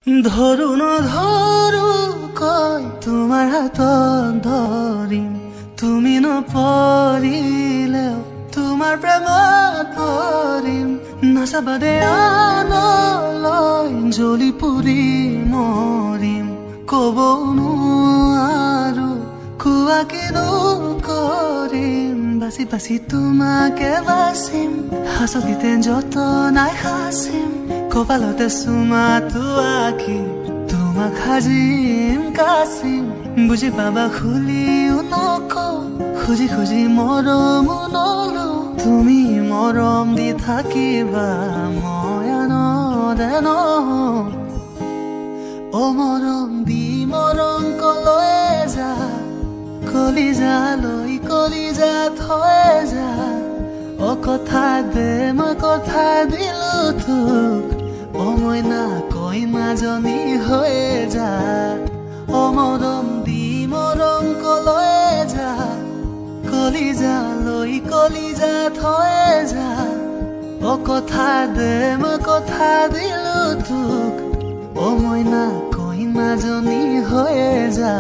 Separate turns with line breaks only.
ধৰো নধৰো কয় তোমাৰ হাতত ধৰিম, তুমি নপৰিলেও তোমাৰ প্ৰেমত পৰিম। নাচাবা দে আনলৈ জ্বলি পুৰি মৰিম, কবও নোৱাৰো কোৱা কিনো কৰিম। বাচি বাচি তোমাকে বাচিম, হাচকিতে যতনাই সাচিম, কপালতে চুমাটো আঁকি তোমাক সাজিম কাচিম। বুজি পাবা খুলিও নকওঁ, খুজি খুজি মৰমো নলো, তুমি মৰম দি থাকিবা মই আনৰে নহওঁ। অ মৰম দি মৰম কলৈ যা, কলিজালৈ কলিজা থৈ যা। অ কথা দে মই কথা দিলো তোক, অ মইনা কইনাজনী হৈ যা। অ মৰম দি মৰম কলৈ যা, কলিজালৈ কলিজা থৈ যা। অ কথা দে মই কথা দিলো তোক, অ মইনা কইনাজনী হৈ যা।